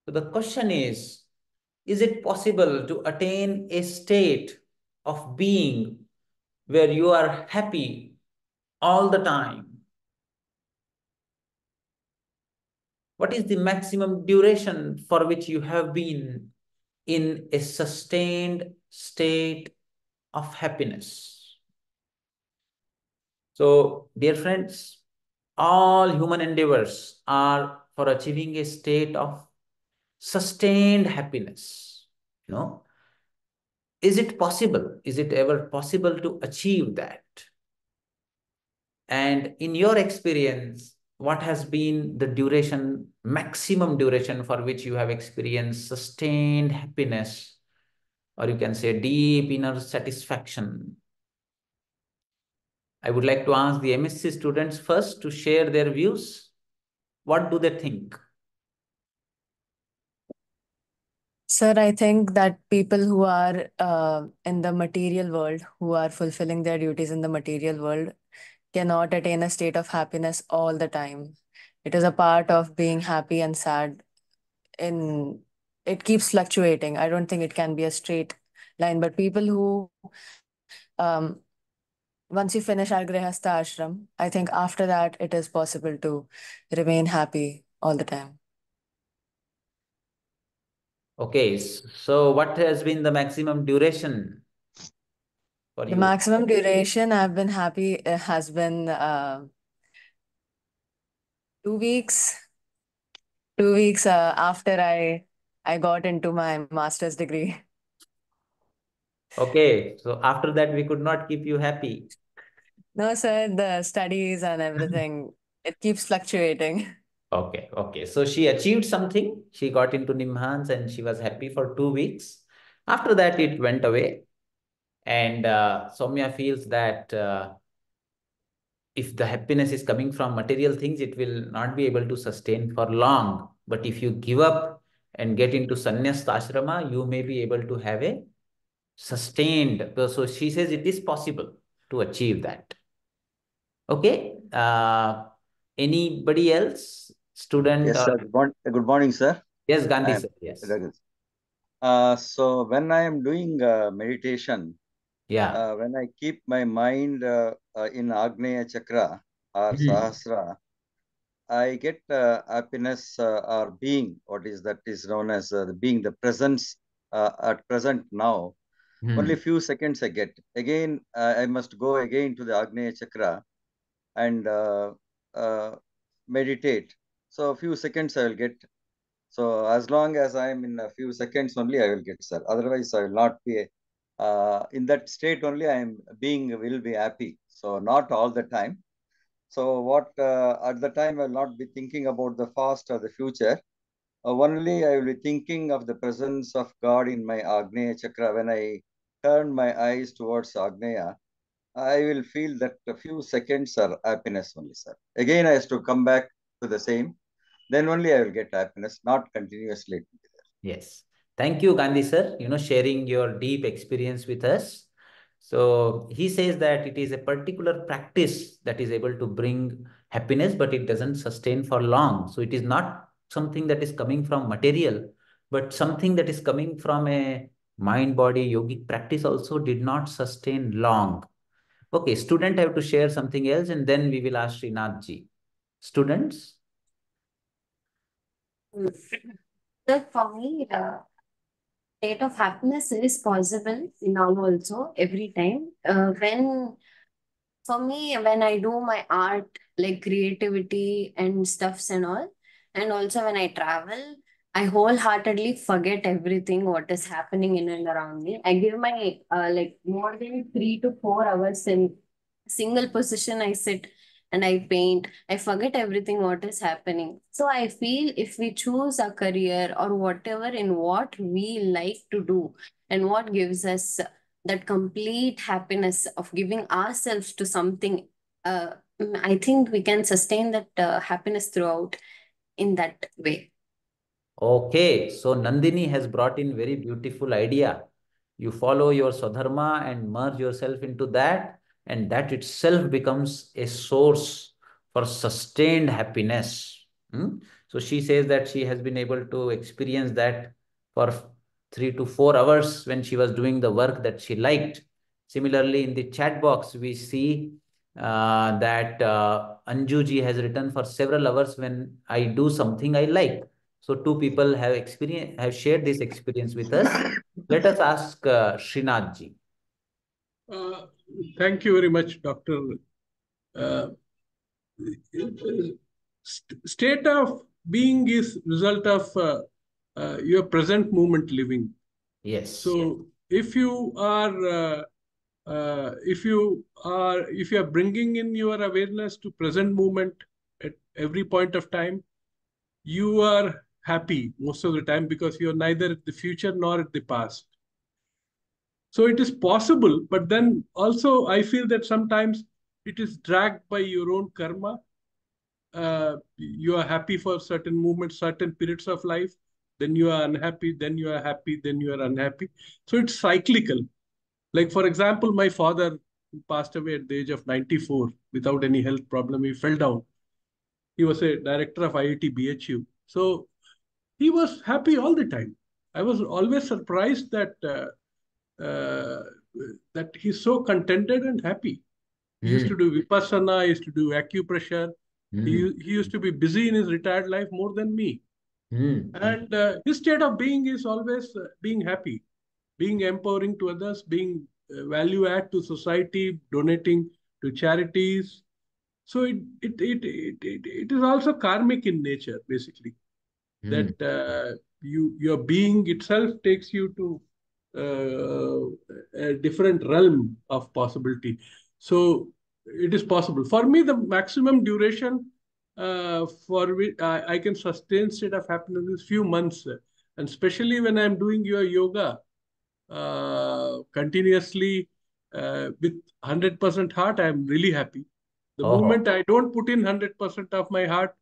So the question is it possible to attain a state of being where you are happy all the time? What is the maximum duration for which you have been in a sustained state of happiness? So, dear friends, all human endeavors are for achieving a state of sustained happiness. You know, is it possible? Is it ever possible to achieve that? And in your experience, what has been the duration, maximum duration for which you have experienced sustained happiness, or you can say deep inner satisfaction? I would like to ask the MSc students first to share their views. What do they think? Sir, I think that people who are in the material world, who are fulfilling their duties in the material world, cannot attain a state of happiness all the time. It is a part of being happy and sad. In it keeps fluctuating. I don't think it can be a straight line. But people who um, once you finish our Grihastha ashram, I think after that it is possible to remain happy all the time. Okay, so what has been the maximum duration for The you? maximum duration I've been happy has been 2 weeks. 2 weeks after I got into my master's degree. Okay, so after that, we could not keep you happy. No, sir, the studies and everything, it keeps fluctuating. Okay, okay. So she achieved something. She got into Nimhans and she was happy for 2 weeks. After that, it went away. And Soumya feels that if the happiness is coming from material things, it will not be able to sustain for long. But if you give up and get into sannyas ashrama, you may be able to have a sustained. So she says it is possible to achieve that. Okay. Anybody else? Student Yes, or sir. Good morning, sir. yes, Gandhi I am sir. Yes. Raghu. So when I am doing meditation, Yeah. when I keep my mind in Agneya Chakra or Hmm. Sahasra, I get happiness or being, what is that is known as the being, the presence at present now. Only Hmm. few seconds I get. Again, I must go again to the Agneya Chakra and uh, meditate. So a few seconds I will get. So as long as I am in a few seconds only, I will get, sir. Otherwise, I will not be in that state only. I am being will be happy. So not all the time. So what at the time I will not be thinking about the past or the future. Only I will be thinking of the presence of God in my Agneya Chakra. When I turn my eyes towards Agneya, I will feel that a few seconds are happiness only, sir. Again, I have to come back to the same. Then only I will get happiness, not continuously. Yes. Thank you, Gandhi sir, sharing your deep experience with us. So he says that it is a particular practice that is able to bring happiness, but it doesn't sustain for long. So it is not something that is coming from material, but something that is coming from a mind-body yogic practice also did not sustain long. Okay, student have to share something else, and then we will ask Srinath ji. Students? That for me, state of happiness is possible now also every time. When for me, when I do my art, like creativity and stuffs and all, and also when I travel, I wholeheartedly forget everything what is happening in and around me. I give my like more than 3 to 4 hours in single position. I sit and I paint. I forget everything what is happening. So I feel if we choose a career or whatever in what we like to do and what gives us that complete happiness of giving ourselves to something, I think we can sustain that happiness throughout in that way. Okay, so Nandini has brought in very beautiful idea. You follow your Swadharma and merge yourself into that, and that itself becomes a source for sustained happiness. So she says that she has been able to experience that for 3 to 4 hours when she was doing the work that she liked. Similarly, in the chat box, we see that Anju ji has written for several hours when I do something I like. So two people have shared this experience with us. Let us ask Srinath ji. Thank you very much, Doctor. State of being is result of your present moment living. Yes. So if you are bringing in your awareness to present moment at every point of time, you are happy most of the time because you are neither at the future nor at the past. So it is possible, but then also I feel that sometimes it is dragged by your own karma. You are happy for certain moments, certain periods of life, then you are unhappy, then you are happy, then you are unhappy. So it's cyclical. Like, for example, my father passed away at the age of 94 without any health problem. He fell down. He was a director of IIT BHU. So he was happy all the time. I was always surprised uh, that he's so contented and happy. He used to do vipassana, he used to do acupressure. He used to be busy in his retired life more than me. And his state of being is always being happy, being empowering to others, being value add to society, donating to charities. So it is also karmic in nature, basically, that your being itself takes you to a different realm of possibility. So it is possible. For me, the maximum duration for which I can sustain state of happiness is few months. And especially when I'm doing your yoga continuously with 100% heart, I'm really happy. The moment I don't put in 100% of my heart,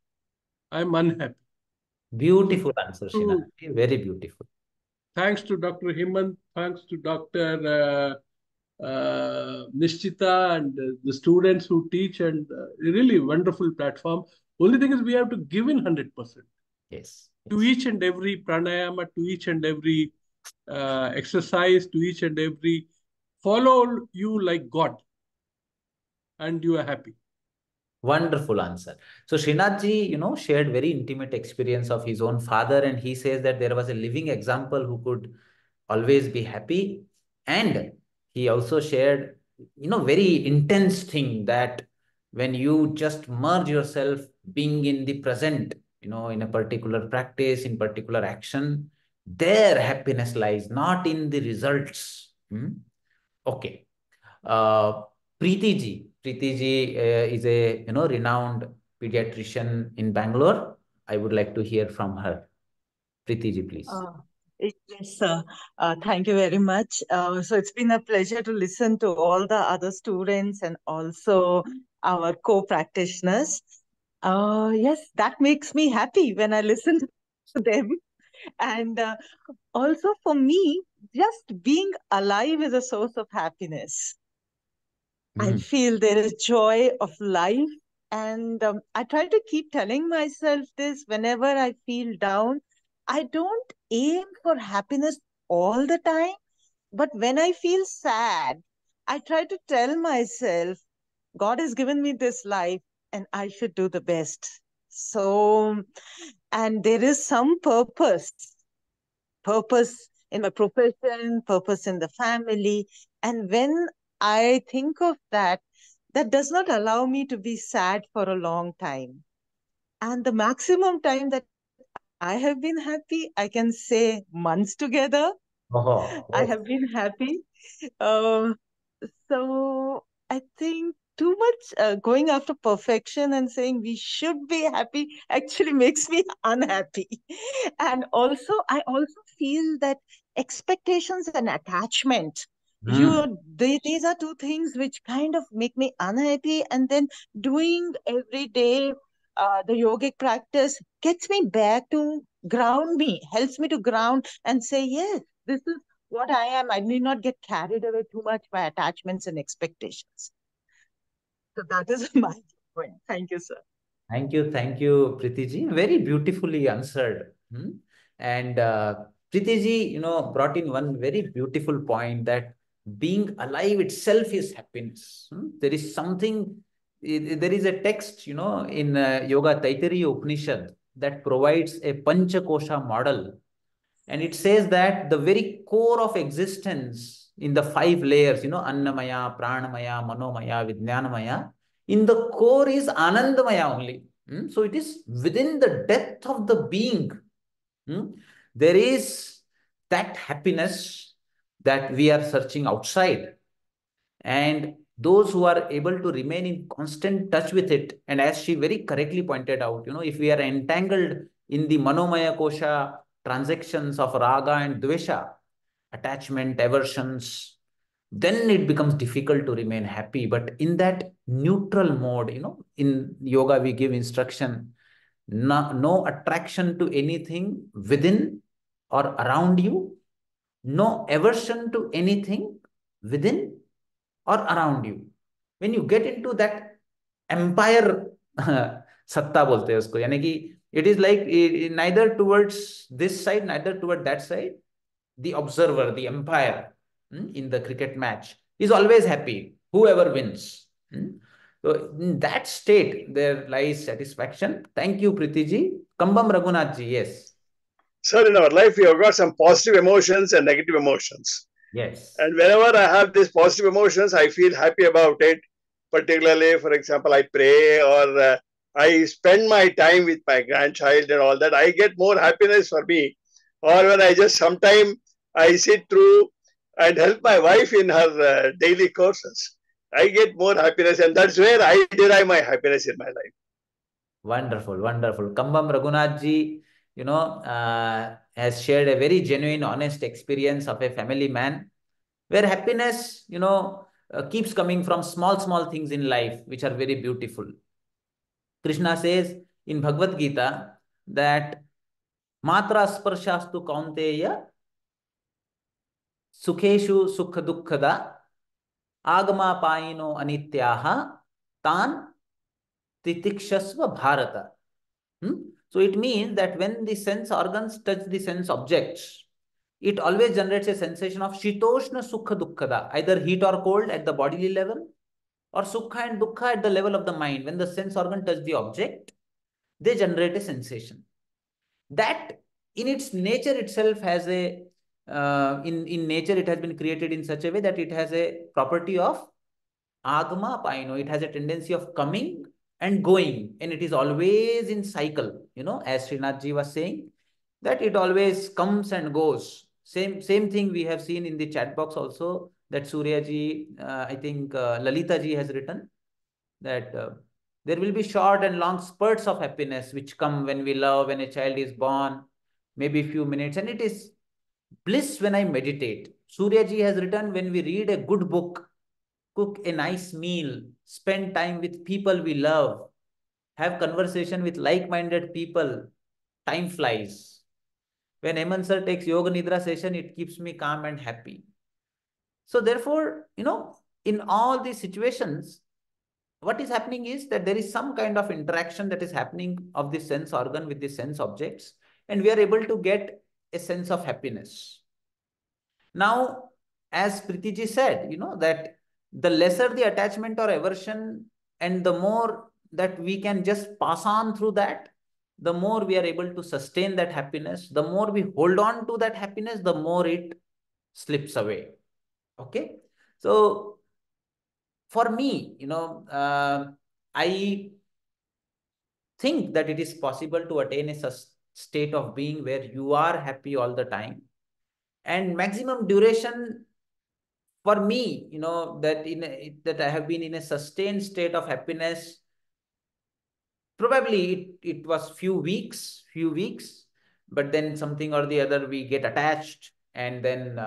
I'm unhappy. Beautiful answer, Srinath. Very beautiful. Thanks to Dr. Himant, thanks to Dr. Nishchita and the students who teach, and really wonderful platform. Only thing is we have to give in 100%. Yes. To each and every pranayama, to each and every exercise, to each and every follow you like God, and you are happy. Wonderful answer. So Srinath ji, shared very intimate experience of his own father, and he says that there was a living example who could always be happy. And he also shared, very intense thing that when you just merge yourself being in the present, in a particular practice, in particular action, their happiness lies, not in the results. Okay. Uh, Preeti ji is a renowned pediatrician in Bangalore. I would like to hear from her. Preeti ji, please. Yes, sir. Thank you very much. So it's been a pleasure to listen to all the other students and also our co-practitioners. Yes, that makes me happy when I listen to them. And also for me, just being alive is a source of happiness. I feel there is joy of life. And I try to keep telling myself this whenever I feel down. I don't aim for happiness all the time, but when I feel sad, I try to tell myself, God has given me this life and I should do the best. So, and there is some purpose in my profession, purpose in the family. And when I think of that, that does not allow me to be sad for a long time. And the maximum time that I have been happy, I can say months together. I have been happy. Uh, so I think too much going after perfection and saying we should be happy actually makes me unhappy. And also, I also feel that expectations and attachment, these are two things which kind of make me unhappy. And then doing every day the yogic practice gets me back to ground me, helps me to ground and say, yes, this is what I am. I need not get carried away too much by attachments and expectations. So that is my point. Thank you, sir. Thank you, Preeti ji. Very beautifully answered. And Preeti ji, brought in one very beautiful point that being alive itself is happiness. There is something, there is a text, in Yoga Taittiriya Upanishad that provides a Panchakosha model. And it says that the very core of existence in the five layers, Annamaya, Pranamaya, Manomaya, Vijnanamaya, in the core is Anandamaya only. So it is within the depth of the being. There is that happiness that we are searching outside. And those who are able to remain in constant touch with it, and as she very correctly pointed out, if we are entangled in the Manomaya Kosha transactions of raga and dvesha, attachment, aversions, then it becomes difficult to remain happy. But in that neutral mode, in yoga, we give instruction, no attraction to anything within or around you, no aversion to anything within or around you. When you get into that empire सत्ता बोलते हैं उसको, यानी कि it is like neither towards this side, neither toward that side. The observer, the umpire in the cricket match is always happy, whoever wins. So in that state, there lies satisfaction. Thank you, Preeti ji. Kambam Raghunath ji, yes. Sir, in our life, we have got some positive emotions and negative emotions. Yes. And whenever I have these positive emotions, I feel happy about it. Particularly, for example, I pray or I spend my time with my grandchild and all that. I get more happiness for me. Or when I just sometime I sit through and help my wife in her daily courses, I get more happiness, and that's where I derive my happiness in my life. Wonderful, wonderful. Kambam Raghunath ji, has shared a very genuine, honest experience of a family man where happiness, keeps coming from small, small things in life, which are very beautiful. Krishna says in Bhagavad Gita that Matra sparshastu kaunteya sukheshu sukha dukkhada agama paino anityaha tan titikshasva bharata. So it means that when the sense organs touch the sense objects, it always generates a sensation of shitoshna sukha dukkhada, either heat or cold at the bodily level, or sukha and dukkha at the level of the mind. When the sense organ touch the object, they generate a sensation. That in its nature itself has a, in nature it has been created in such a way that it has a property of agama paino. It has a tendency of coming and going, and it is always in cycle, as Srinath ji was saying, that it always comes and goes. Same thing we have seen in the chat box also, that Surya ji, I think Lalita ji has written that there will be short and long spurts of happiness which come when we love, when a child is born, maybe a few minutes, and it is bliss when I meditate. Surya ji has written, when we read a good book, cook a nice meal, spend time with people we love, have conversation with like-minded people, time flies. When Hemant sir takes Yoga Nidra session, it keeps me calm and happy. So therefore, in all these situations, what is happening is that there is some kind of interaction that is happening of the sense organ with the sense objects, and we are able to get a sense of happiness. Now, as Preeti ji said, that the lesser the attachment or aversion, and the more that we can just pass on through that, the more we are able to sustain that happiness. The more we hold on to that happiness, the more it slips away. Okay. So for me, I think that it is possible to attain a state of being where you are happy all the time. And maximum duration for me, that I have been in a sustained state of happiness, probably it was few weeks, but then something or the other we get attached, and then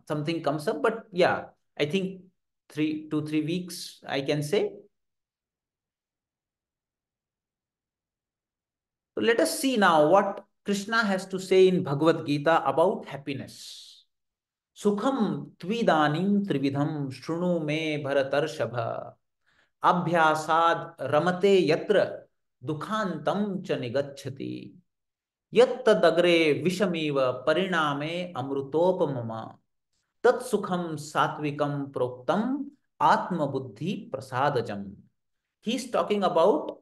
something comes up. But yeah, I think 3 weeks, I can say. So let us see now what Krishna has to say in Bhagavad Gita about happiness. Sukham tvidanim trividham shrunu me bharatarshava abhyasad ramate yatra dukhantam cha nigacchati. Yattadagre vishamiva pariname amrutopamama. Tat sukham satvikam proktam atma buddhi prasadajam. He's talking about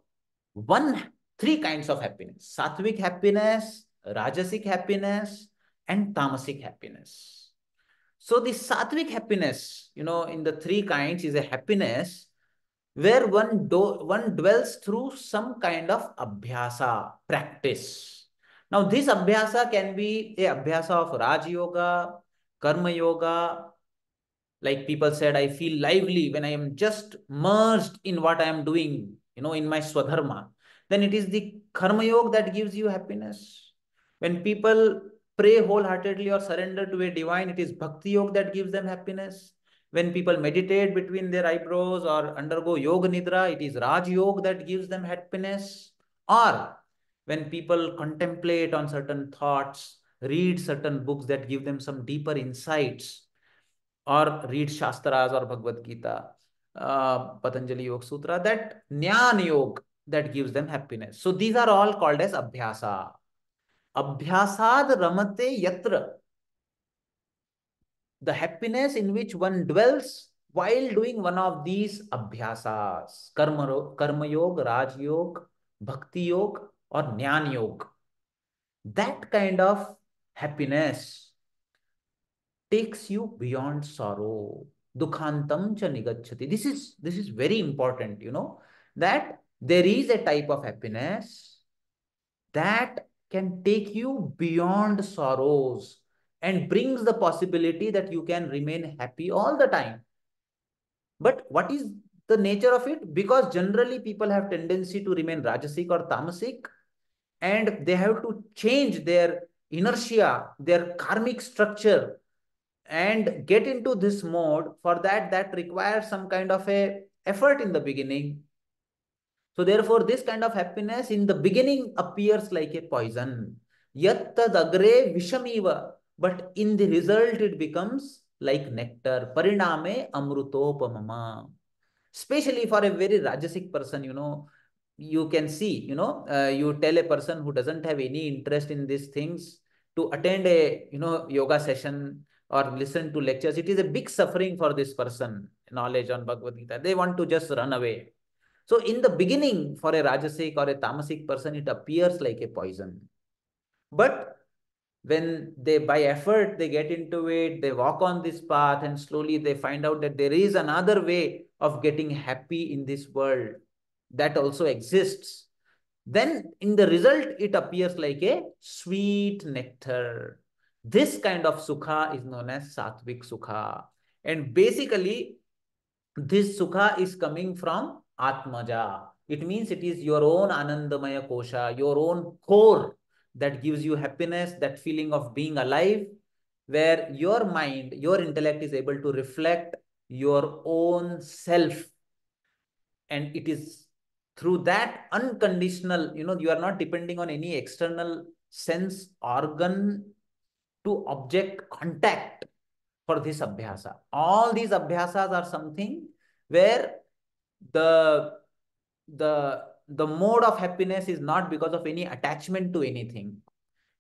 three kinds of happiness: sattvic happiness, rajasic happiness, and tamasic happiness. So the sattvic happiness, in the three kinds, is a happiness where one dwells through some kind of abhyasa, practice. Now, this abhyasa can be a abhyasa of Raj Yoga, Karma Yoga. Like people said, I feel lively when I am just merged in what I am doing, in my Swadharma. Then it is the Karma Yoga that gives you happiness. When people pray wholeheartedly or surrender to a divine, it is Bhakti Yoga that gives them happiness. When people meditate between their eyebrows or undergo Yoga Nidra, it is Raj Yoga that gives them happiness. Or when people contemplate on certain thoughts, read certain books that give them some deeper insights, or read Shastras or Bhagavad Gita, Patanjali Yoga Sutra, that Jnana Yoga that gives them happiness. So these are all called as Abhyasa. Abhyasad ramate yatra. The happiness in which one dwells while doing one of these Abhyasas. Karma Yoga, Raj Yoga, Bhakti Yoga, or Jnana Yoga. That kind of happiness takes you beyond sorrow. Dukhantam cha nigacchati. This is very important, that there is a type of happiness that can take you beyond sorrows and brings the possibility that you can remain happy all the time. But what is the nature of it? Because generally people have tendency to remain rajasic or tamasic, and they have to change their inertia, their karmic structure, and get into this mode. For that requires some kind of a effort in the beginning. So therefore this kind of happiness in the beginning appears like a poison. Yattadagre vishamiva. But in the result it becomes like nectar. Pariname amrutopamama. Especially for a very rajasic person, you can see, you tell a person who doesn't have any interest in these things to attend a, yoga session or listen to lectures. It is a big suffering for this person, knowledge on Bhagavad Gita. They want to just run away. So in the beginning, for a rajasic or a tamasic person, it appears like a poison. But when they, by effort, they get into it, they walk on this path, and slowly they find out that there is another way of getting happy in this world that also exists. Then in the result, it appears like a sweet nectar. This kind of sukha is known as sattvic sukha. And basically, this sukha is coming from Atmaja. It means it is your own Anandamaya Kosha, your own core that gives you happiness, that feeling of being alive, where your mind, your intellect is able to reflect your own self. And it is through that unconditional, you are not depending on any external sense organ to object contact for this abhyasa. All these abhyasas are something where the the mode of happiness is not because of any attachment to anything.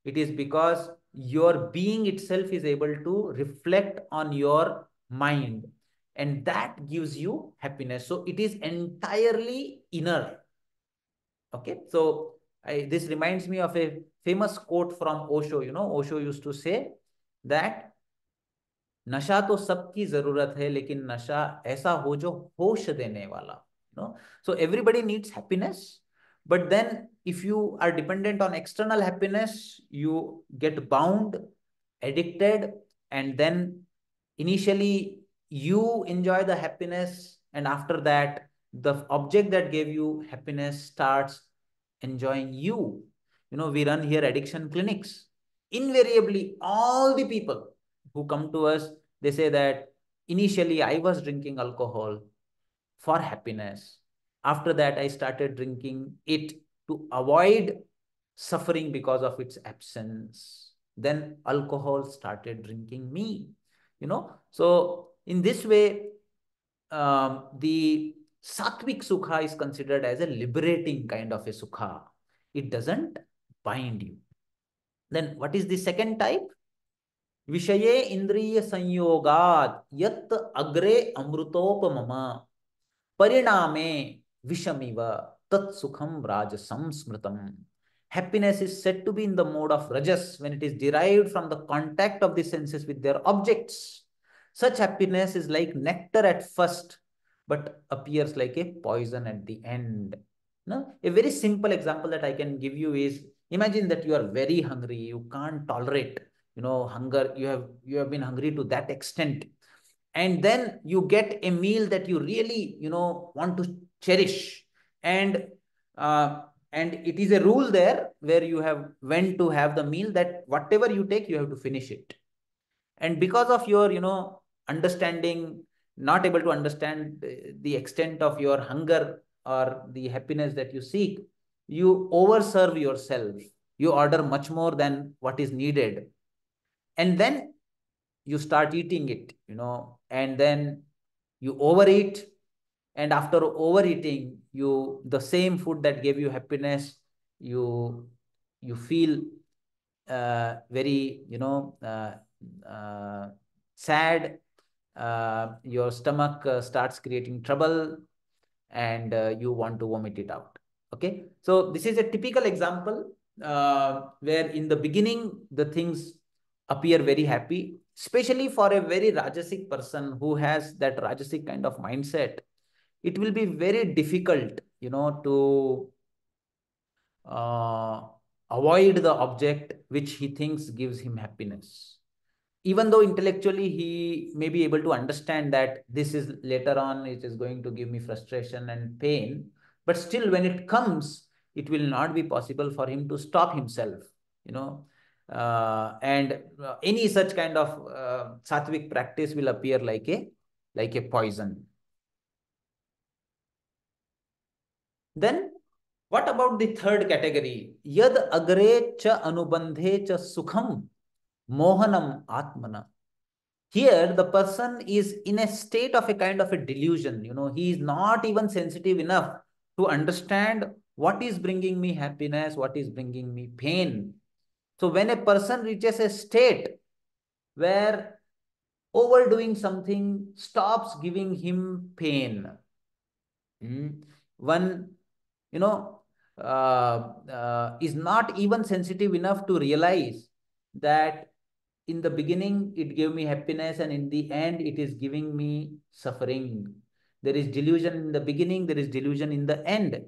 It is because your being itself is able to reflect on your mind, and that gives you happiness. So it is entirely inner. Okay, so this reminds me of a famous quote from Osho. Osho used to say that नशा तो सबकी जरूरत है, लेकिन नशा ऐसा हो जो होश देने वाला. So everybody needs happiness, but then if you are dependent on external happiness, you get bound, addicted, and then initially you enjoy the happiness, and after that the object that gave you happiness starts enjoying you. We run here addiction clinics. Invariably all the people who come to us, they say that initially I was drinking alcohol for happiness. After that, I started drinking it to avoid suffering because of its absence. Then alcohol started drinking me. So in this way, the Sattvic sukha is considered as a liberating kind of a sukha. It doesn't bind you. Then what is the second type? Vishaye indriya sanyogad yat agre amrutopamama pariname vishamiva tat sukham rajasam smritam. Happiness is said to be in the mode of rajas when it is derived from the contact of the senses with their objects. Such happiness is like nectar at first, but appears like a poison at the end. No? A very simple example that I can give you is, imagine that you are very hungry, you can't tolerate, hunger, you have been hungry to that extent, and then you get a meal that you really want to cherish, and uh, and it is a rule there where you have went to have the meal that whatever you take you have to finish it, and because of your understanding, not able to understand the extent of your hunger or the happiness that you seek, you overserve yourself, you order much more than what is needed, and then you start eating it, and then you overeat, and after overeating, the same food that gave you happiness, you you feel very sad, your stomach starts creating trouble, and you want to vomit it out. Okay, so this is a typical example where in the beginning the things appear very happy, especially for a very rajasic person who has that rajasic kind of mindset. It will be very difficult to uh, avoid the object which he thinks gives him happiness, even though intellectually he may be able to understand that this is later on it is going to give me frustration and pain, but still when it comes, it will not be possible for him to stop himself, you know and any such kind of sattvic practice will appear like a poison. Then what about the third category? Yad agre cha anubandhe cha sukham mohanam atmana. Here, the person is in a state of a kind of a delusion. He is not even sensitive enough to understand what is bringing me happiness, what is bringing me pain. So when a person reaches a state where overdoing something stops giving him pain, one you know is not even sensitive enough to realize that in the beginning it gave me happiness and in the end it is giving me suffering. There is delusion in the beginning, there is delusion in the end.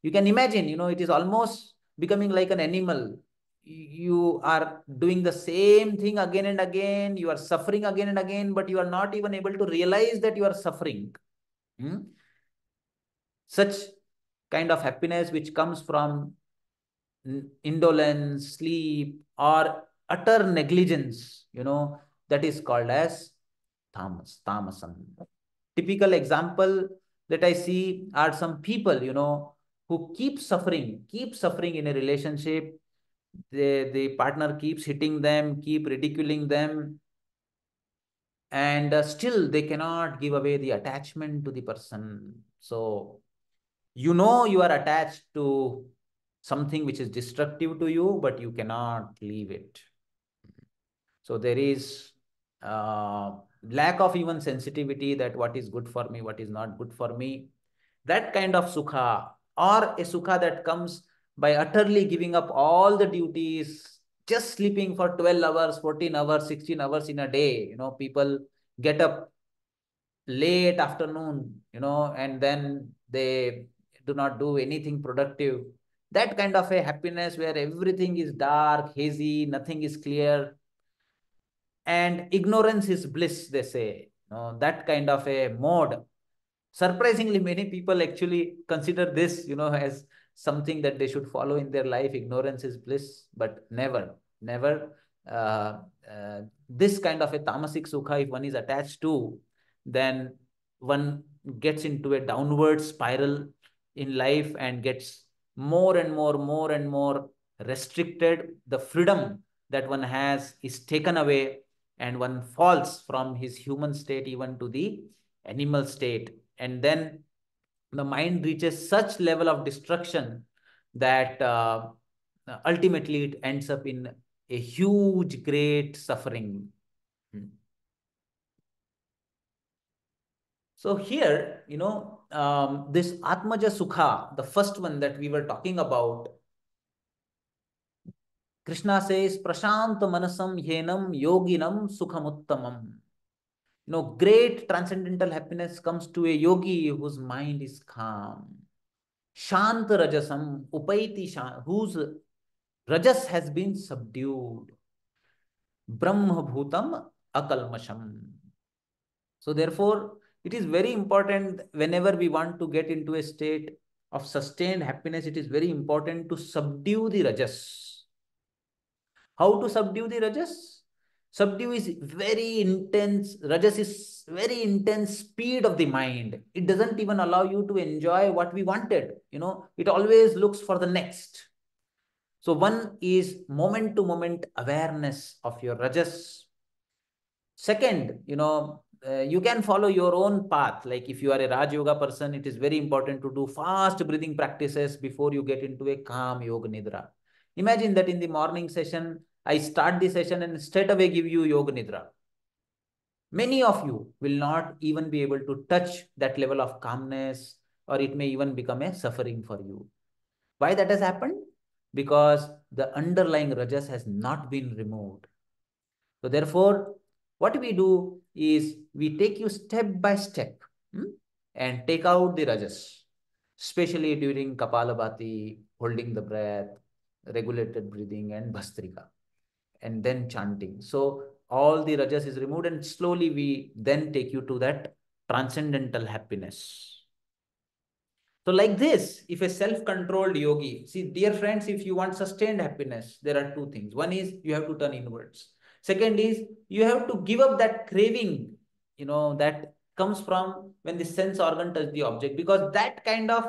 You can imagine, it is almost becoming like an animal. You are doing the same thing again and again, you are suffering again and again, but you are not even able to realize that you are suffering. Such kind of happiness which comes from indolence, sleep, or utter negligence, that is called as tamasam. Typical example that I see are some people, who keep suffering in a relationship. The partner keeps hitting them, keep ridiculing them, and still they cannot give away the attachment to the person. So you are attached to something which is destructive to you, but you cannot leave it. So there is lack of even sensitivity that what is good for me, what is not good for me. That kind of sukha, or a sukha that comes by utterly giving up all the duties, just sleeping for 12 hours, 14 hours, 16 hours in a day. People get up late afternoon, and then they do not do anything productive. That kind of a happiness where everything is dark, hazy, nothing is clear, and ignorance is bliss, they say. That kind of a mode. Surprisingly, many people actually consider this, as something that they should follow in their life. Ignorance is bliss, but never. Uh, this kind of a tamasic sukha, if one is attached to, then one gets into a downward spiral in life and gets more and more restricted. The freedom that one has is taken away, and one falls from his human state even to the animal state. And then the mind reaches such level of destruction that ultimately it ends up in a huge, great suffering. So here, this Atmaja Sukha, the first one that we were talking about, Krishna says, Prashant Manasam Yenam Yoginam Sukhamuttamam. Great transcendental happiness comes to a yogi whose mind is calm. Shant Rajasam Upaiti whose Rajas has been subdued. Brahma Bhutam Akalmasham. So therefore, it is very important whenever we want to get into a state of sustained happiness, it is very important to subdue the Rajas. How to subdue the Rajas? Subdue is very intense. Rajas is very intense speed of the mind. It doesn't even allow you to enjoy what we wanted. It always looks for the next. So one is moment to moment awareness of your Rajas. Second, you can follow your own path. Like if you are a Raj Yoga person, it is very important to do fast breathing practices before you get into a calm Yoga Nidra. Imagine that in the morning session, I start the session and straight away give you Yoga Nidra. Many of you will not even be able to touch that level of calmness, or it may even become a suffering for you. Why that has happened? Because the underlying Rajas has not been removed. So therefore, what we do is we take you step by step and take out the Rajas, especially during Kapalabhati, holding the breath, regulated breathing and Bhastrika, and then chanting. So all the Rajas is removed and slowly we then take you to that transcendental happiness. So like this, if a self-controlled yogi, see, dear friends, if you want sustained happiness, there are two things. One is you have to turn inwards. Second is you have to give up that craving, that comes from when the sense organ touch the object, because that kind of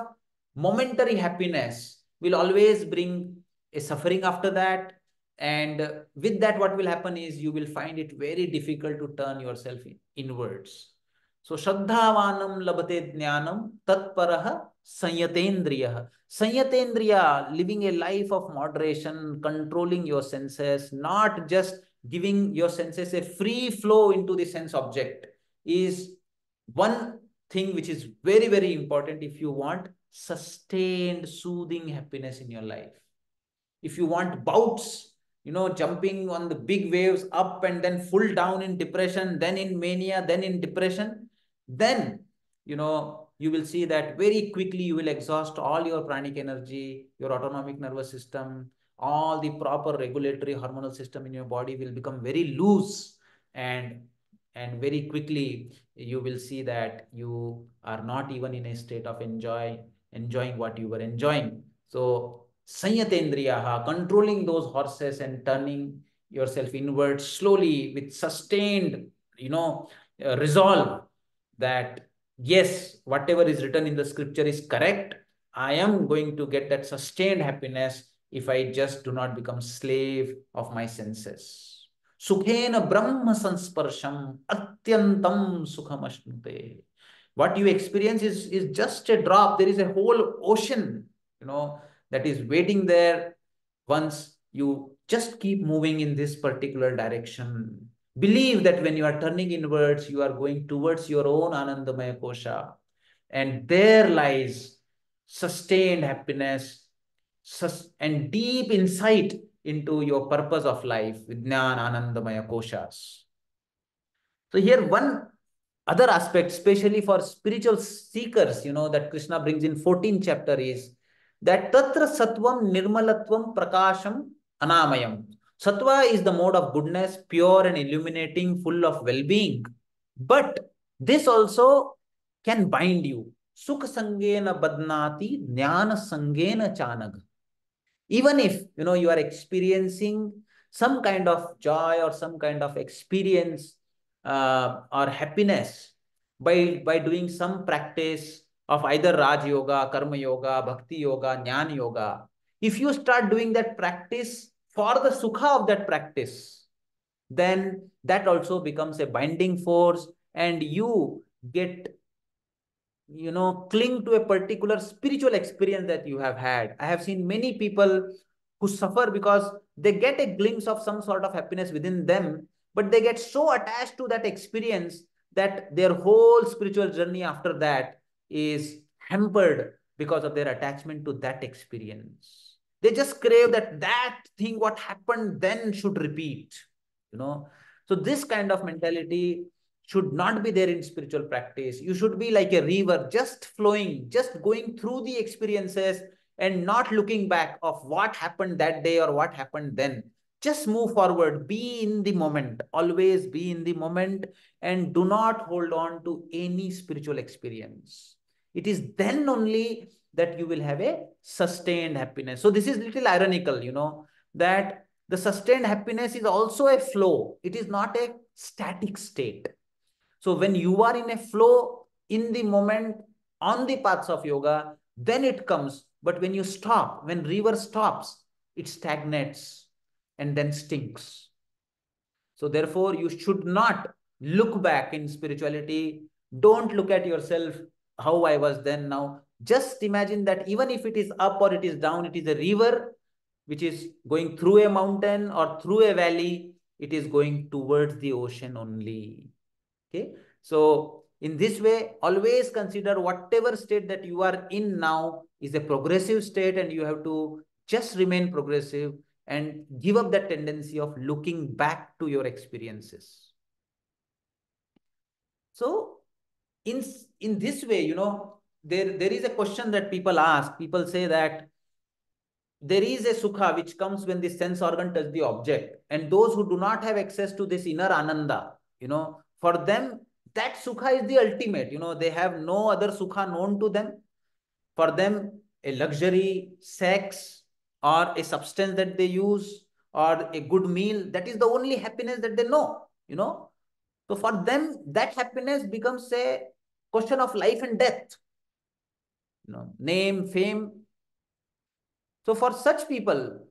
momentary happiness will always bring a suffering after that. And with that, what will happen is you will find it very difficult to turn yourself inwards. So Shraddhavanam labate jnanam tatparaha sanyatendriya. Sanyatendriya, living a life of moderation, controlling your senses, not just giving your senses a free flow into the sense object, is one thing which is very, very important if you want sustained, soothing happiness in your life. If you want bouts, jumping on the big waves up and then full down in depression, then in mania, then in depression, then, you will see that very quickly you will exhaust all your pranic energy, your autonomic nervous system, all the proper regulatory hormonal system in your body will become very loose, and very quickly you will see that you are not even in a state of enjoying what you were enjoying. So Sanyatendriyaha, controlling those horses and turning yourself inward slowly with sustained, resolve that yes, whatever is written in the scripture is correct. I am going to get that sustained happiness if I just do not become slave of my senses. Sukhena Brahma Sansparsham Atyantam Sukhamashnute. What you experience is just a drop. There is a whole ocean, that is waiting there once you just keep moving in this particular direction. Believe that when you are turning inwards, you are going towards your own Anandamaya Kosha. And there lies sustained happiness and deep insight into your purpose of life, Vijnana Anandamaya Koshas. So here one other aspect, especially for spiritual seekers, that Krishna brings in 14th chapter is that Tatra Sattvam Nirmalatvam Prakasham Anamayam. Sattva is the mode of goodness, pure and illuminating, full of well-being. But this also can bind you. Sukha Sangena Badnati Jnana Sangena Chanag. Even if you are experiencing some kind of joy or some kind of experience or happiness by doing some practice of either Raj Yoga, Karma Yoga, Bhakti Yoga, Jnana Yoga, if you start doing that practice for the sukha of that practice, then that also becomes a binding force and you get cling to a particular spiritual experience that you have had. I have seen many people who suffer because they get a glimpse of some sort of happiness within them, but they get so attached to that experience that their whole spiritual journey after that is hampered because of their attachment to that experience. They just crave that thing, what happened then should repeat, you know. So this kind of mentality should not be there in spiritual practice. You should be like a river, just flowing, just going through the experiences and not looking back of what happened that day or what happened then. Just move forward, be in the moment, always be in the moment, and do not hold on to any spiritual experience. It is then only that you will have a sustained happiness. So this is little ironical, that the sustained happiness is also a flow. It is not a static state. So when you are in a flow, in the moment, on the paths of yoga, then it comes. But when you stop, when river stops, it stagnates and then stinks. So therefore, you should not look back in spirituality. Don't look at yourself, how I was then, now. Just imagine that even if it is up or it is down, it is a river which is going through a mountain or through a valley. It is going towards the ocean only. Okay. So in this way, always consider whatever state that you are in now is a progressive state, and you have to just remain progressive and give up that tendency of looking back to your experiences. So in this way, there is a question that people ask. People say that there is a sukha which comes when the sense organ touch the object, and those who do not have access to this inner ananda, for them that sukha is the ultimate. They have no other sukha known to them. For them, a luxury, sex, or a substance that they use, or a good meal, that is the only happiness that they know. So for them, that happiness becomes a question of life and death. Name, fame. So for such people,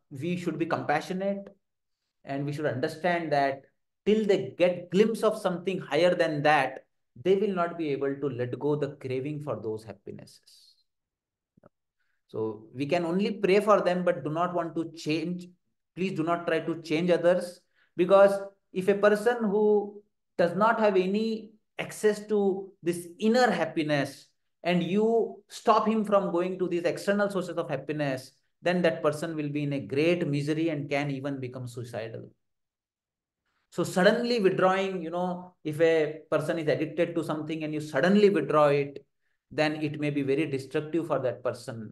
we should be compassionate, and we should understand that till they get glimpse of something higher than that, they will not be able to let go the craving for those happinesses. So we can only pray for them, but do not want to change. Please do not try to change others, because if a person who does not have any access to this inner happiness, and you stop him from going to these external sources of happiness, then that person will be in a great misery and can even become suicidal. So suddenly withdrawing, if a person is addicted to something and you suddenly withdraw it, then it may be very destructive for that person.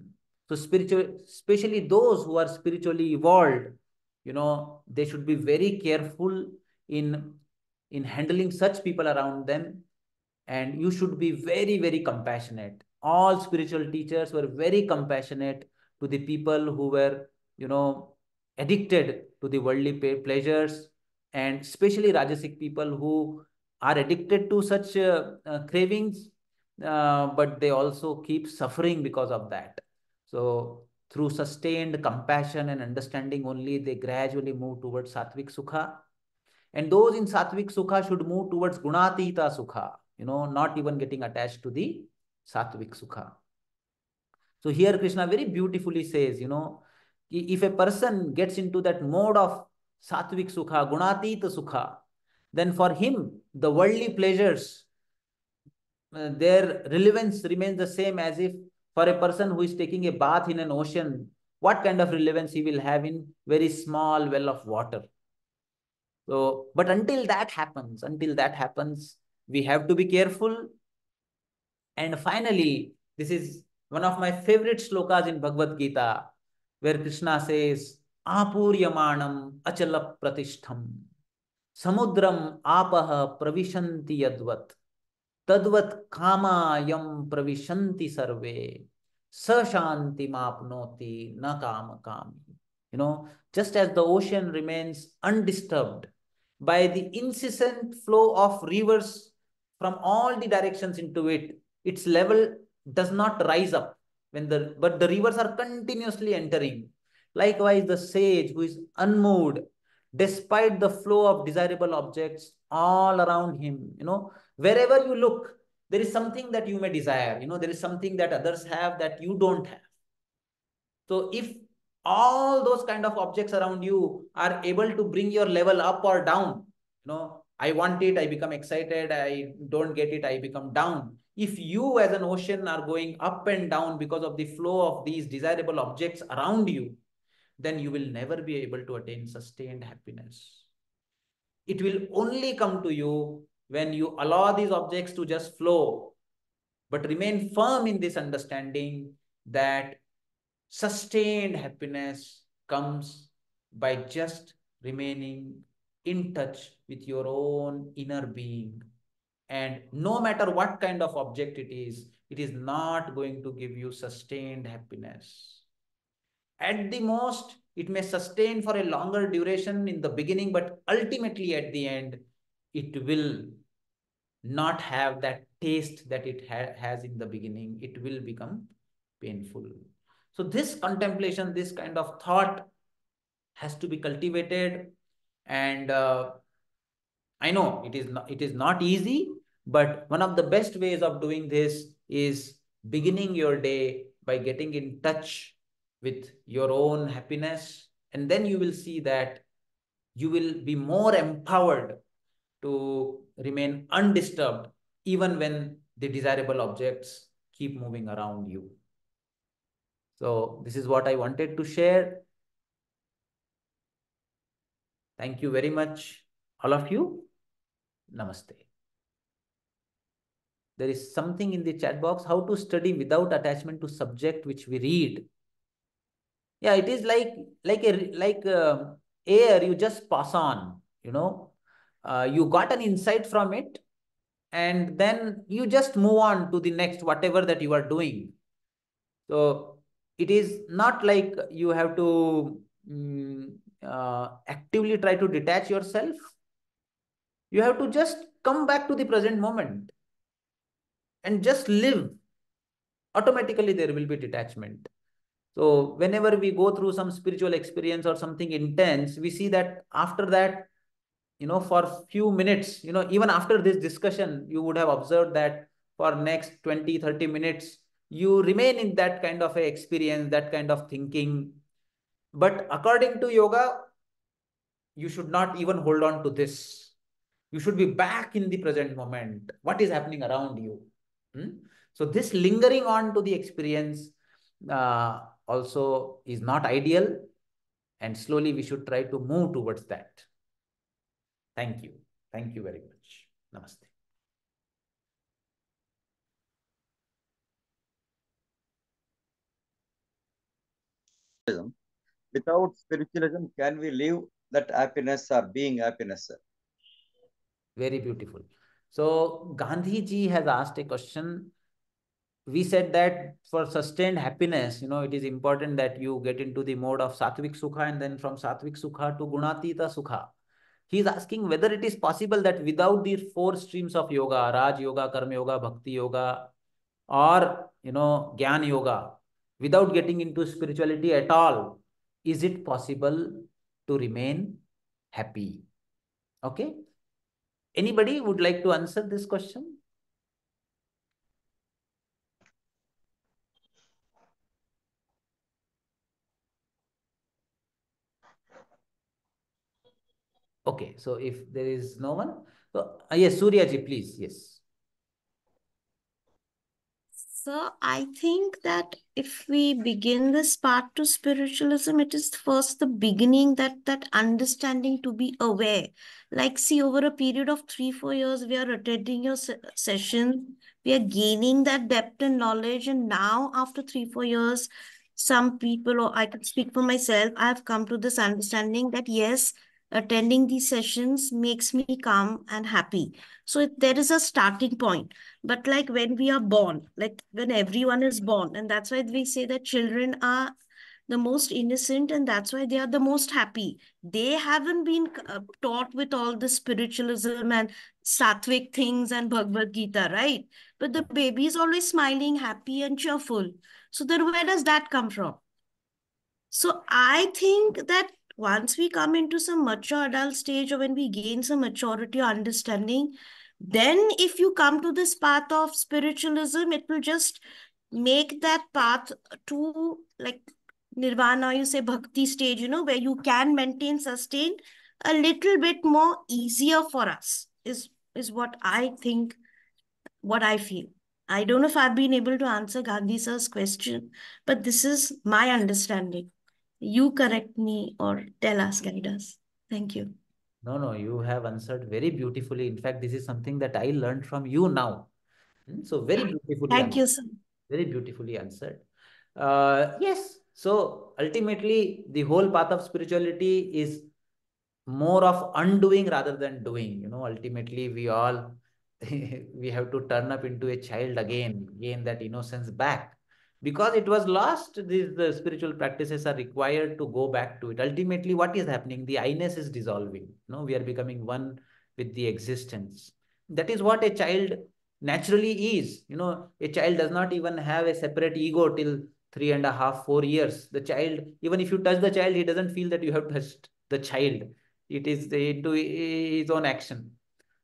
So especially those who are spiritually evolved, they should be very careful in handling such people around them. And you should be very, very compassionate. All spiritual teachers were very compassionate to the people who were, addicted to the worldly pleasures, and especially Rajasic people who are addicted to such cravings, but they also keep suffering because of that. So through sustained compassion and understanding only, they gradually move towards Sattvic Sukha. And those in Sattvic Sukha should move towards Gunatita Sukha, not even getting attached to the Sattvic Sukha. So here Krishna very beautifully says, if a person gets into that mode of Sattvic Sukha, Gunatita Sukha, then for him, the worldly pleasures, their relevance remains the same as if for a person who is taking a bath in an ocean, what kind of relevance he will have in very small well of water. So, but until that happens, we have to be careful. And finally, this is one of my favorite slokas in Bhagavad Gita, where Krishna says, Apuryamanam achala pratishtham, samudram apaha pravishanti yadvat, tadvat kama yam pravishanti sarve, sa shanti mapnoti na kama kami. Just as the ocean remains undisturbed by the incessant flow of rivers from all the directions into it, its level does not rise up but the rivers are continuously entering. Likewise, the sage who is unmoved despite the flow of desirable objects all around him, wherever you look, there is something that you may desire. There is something that others have that you don't have. So if all those kind of objects around you are able to bring your level up or down, I want it, I become excited, I don't get it, I become down. If you as an ocean are going up and down because of the flow of these desirable objects around you, then you will never be able to attain sustained happiness. It will only come to you when you allow these objects to just flow, but remain firm in this understanding that sustained happiness comes by just remaining in touch with your own inner being. And no matter what kind of object it is not going to give you sustained happiness. At the most, it may sustain for a longer duration in the beginning, but ultimately at the end, it will not have that taste that it has in the beginning. It will become painful. So this contemplation, this kind of thought has to be cultivated. And I know it is not easy, but one of the best ways of doing this is beginning your day by getting in touch with your own happiness. And then you will see that you will be more empowered to remain undisturbed even when the desirable objects keep moving around you. So this is what I wanted to share. Thank you very much, all of you. Namaste. There is something in the chat box, how to study without attachment to subject which we read. Yeah, it is like air, you just pass on, you got an insight from it, and then you just move on to the next, whatever that you are doing. So it is not like you have to actively try to detach yourself. You have to just come back to the present moment and just live. Automatically, there will be detachment. So whenever we go through some spiritual experience or something intense, we see that after that, for few minutes, even after this discussion, you would have observed that for next 20-30 minutes, you remain in that kind of a experience, that kind of thinking. But according to yoga, you should not even hold on to this. You should be back in the present moment. What is happening around you? So this lingering on to the experience also is not ideal. And slowly we should try to move towards that. Thank you. Thank you very much. Namaste. Without spiritualism, can we live that happiness or being happiness? Very beautiful. So Gandhi ji has asked a question. We said that for sustained happiness, it is important that you get into the mode of Sattvic Sukha, and then from Sattvic Sukha to Gunatita Sukha. He is asking whether it is possible that without the four streams of yoga, Raj Yoga, Karma Yoga, Bhakti Yoga, or Jnana Yoga, without getting into spirituality at all, is it possible to remain happy? Okay. Anybody would like to answer this question? Okay, so if there is no one, so yes, Surya ji, please, yes. So I think that if we begin this path to spiritualism, it is first the beginning, that understanding, to be aware. Like, see, over a period of 3-4 years, we are attending your session, we are gaining that depth and knowledge, and now after 3-4 years, some people, or I could speak for myself, I have come to this understanding that yes, attending these sessions makes me calm and happy. So there is a starting point. But like when we are born, like when everyone is born, and that's why we say that children are the most innocent, and that's why they are the most happy. They haven't been taught with all the spiritualism and sattvic things and Bhagavad Gita, right? But the baby is always smiling, happy, and cheerful. So then where does that come from? So I think that once we come into some mature adult stage, or when we gain some maturity or understanding, Then if you come to this path of spiritualism, it will just make that path to like nirvana, you say bhakti stage, where you can maintain, sustain a little bit more easier for us, is what I think, what I feel. I don't know if I've been able to answer Gandhi sir's question, but this is my understanding. You correct me or tell us, guide us. Thank you. No, no, you have answered very beautifully. In fact, this is something that I learned from you now. So very beautifully Thank answered. you, sir. Very beautifully answered. Yes. So ultimately, the whole path of spirituality is more of undoing rather than doing. Ultimately, we all we have to turn up into a child again, gain that innocence back. Because it was lost, the spiritual practices are required to go back to it. Ultimately, what is happening? The I-ness is dissolving. We are becoming one with the existence. That is what a child naturally is. A child does not even have a separate ego till 3.5, 4 years. The child, even if you touch the child, he doesn't feel that you have touched the child. It is into his own action.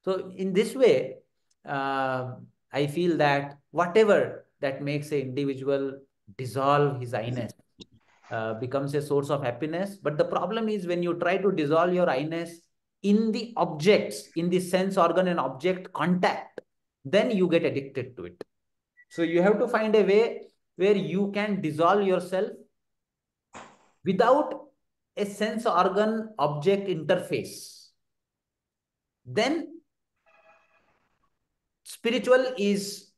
So in this way, I feel that whatever that makes an individual dissolve his I-ness becomes a source of happiness. But the problem is when you try to dissolve your I-ness in the objects, in the sense organ and object contact, then you get addicted to it. So you have to find a way where you can dissolve yourself without a sense organ object interface. Then spiritual is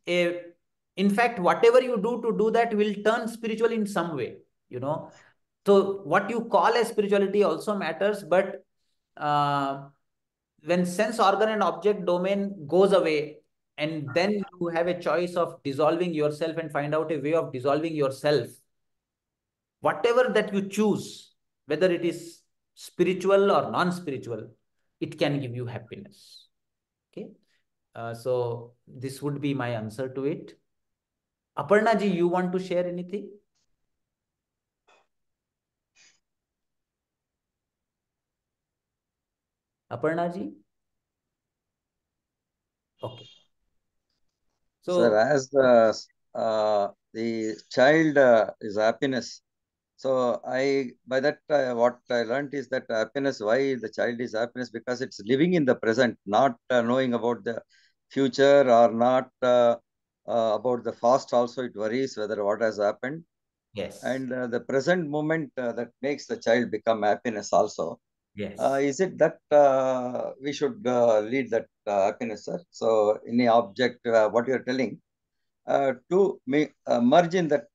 in fact, whatever you do to do that will turn spiritual in some way. So what you call as spirituality also matters, but when sense organ and object domain goes away, and then you have a choice of dissolving yourself and find out a way of dissolving yourself, whatever that you choose, whether it is spiritual or non-spiritual, it can give you happiness. Okay. So this would be my answer to it. Aparna ji, you want to share anything? Aparna ji? Okay. Sir, So, as the child is happiness. So by that, what I learned is that happiness, why the child is happiness, because it's living in the present, not knowing about the future or not about the past. Also, it worries whether what has happened. yes. And the present moment that makes the child become happiness also. Yes. Is it that we should lead that happiness, sir? So any object, what you're telling, to merge in that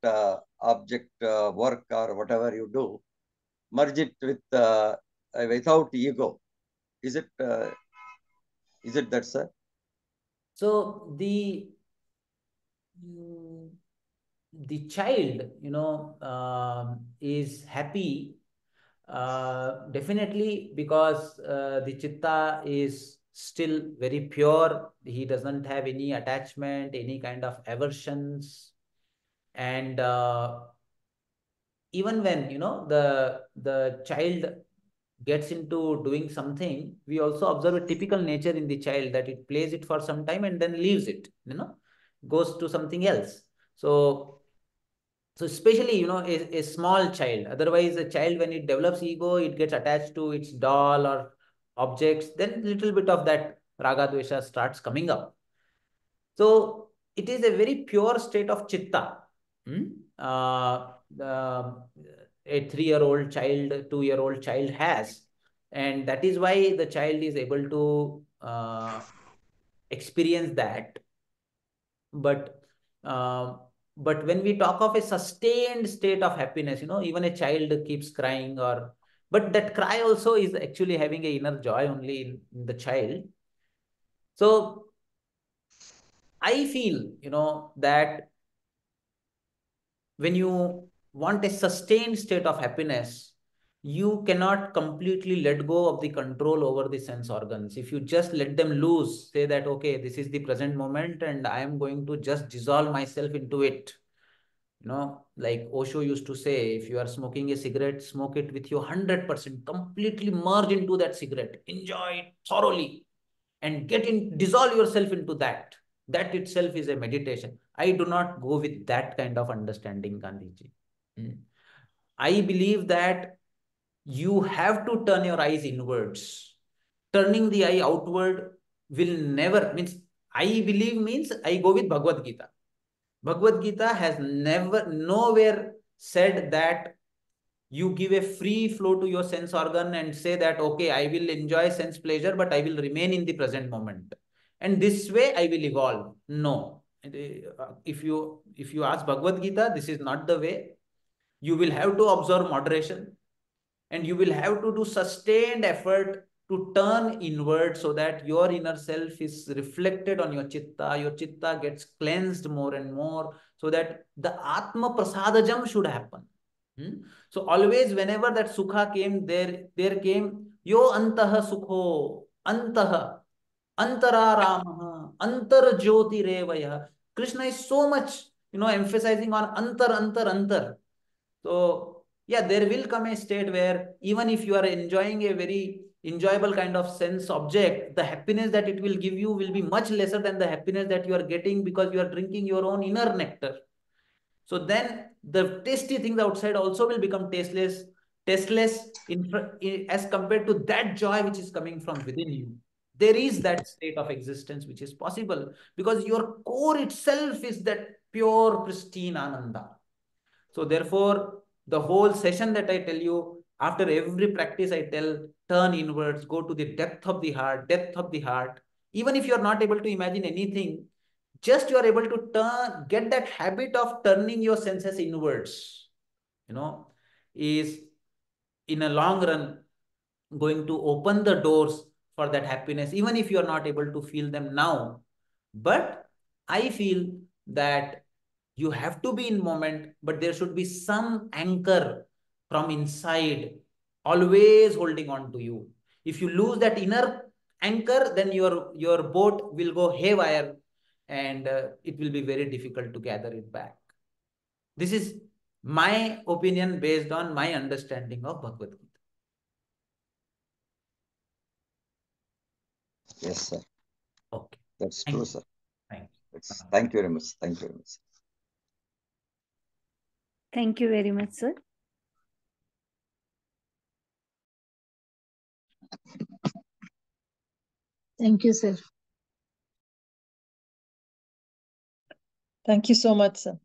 object work or whatever you do, merge it with without ego. Is it that, sir? So the child, is happy definitely because the chitta is still very pure. He doesn't have any attachment, any kind of aversions. And even when, the child gets into doing something, we also observe a typical nature in the child that it plays it for some time and then leaves it, goes to something else. So especially, a small child. Otherwise, a child, when it develops ego, it gets attached to its doll or objects. Then little bit of that raga dvesha starts coming up. So it is a very pure state of chitta. Hmm? A 3-year-old child, 2-year-old child has. And that is why the child is able to experience that. But uh, but when we talk of a sustained state of happiness, even a child keeps crying, but that cry also is actually having a inner joy only in the child. So I feel, that when you want a sustained state of happiness, you cannot completely let go of the control over the sense organs. If you just let them loose, say that, okay, this is the present moment and I am going to just dissolve myself into it. Like Osho used to say, if you are smoking a cigarette, smoke it with your 100%, completely merge into that cigarette, enjoy it thoroughly. and dissolve yourself into that. That itself is a meditation. I do not go with that kind of understanding, Gandhiji. I believe that you have to turn your eyes inwards. Turning the eye outward will never, means, I believe means I go with Bhagavad Gita. Bhagavad Gita has nowhere said that you give a free flow to your sense organ and say that, okay, I will enjoy sense pleasure, but I will remain in the present moment. And this way I will evolve. No. If you ask Bhagavad Gita, this is not the way. You will have to observe moderation, and you will have to do sustained effort to turn inward so that your inner self is reflected on your chitta gets cleansed more and more, so that the Atma Prasadajam should happen. So always whenever that sukha came, there came yo antaha sukho, antaha, antara ramaha, antar jyoti revaya. Krishna is so much, emphasizing on antar. So yeah, there will come a state where even if you are enjoying a very enjoyable kind of sense object, the happiness that it will give you will be much lesser than the happiness that you are getting because you are drinking your own inner nectar. So then the tasty things outside also will become tasteless as compared to that joy which is coming from within you. There is that state of existence which is possible because your core itself is that pure, pristine Ananda. So therefore, the whole session that I tell you, after every practice, I tell, turn inwards, go to the depth of the heart, depth of the heart. Even if you are not able to imagine anything, just you are able to get that habit of turning your senses inwards, is in a long run going to open the doors for that happiness, even if you are not able to feel them now. But I feel that you have to be in moment, but there should be some anchor from inside, always holding on to you. If you lose that inner anchor, then your boat will go haywire, and it will be very difficult to gather it back. This is my opinion based on my understanding of Bhagavad Gita. Yes, sir. Okay. That's Thank true, you. sir. Thank you. Thank you very much. Thank you very much. Thank you very much, sir. Thank you, sir. Thank you so much, sir.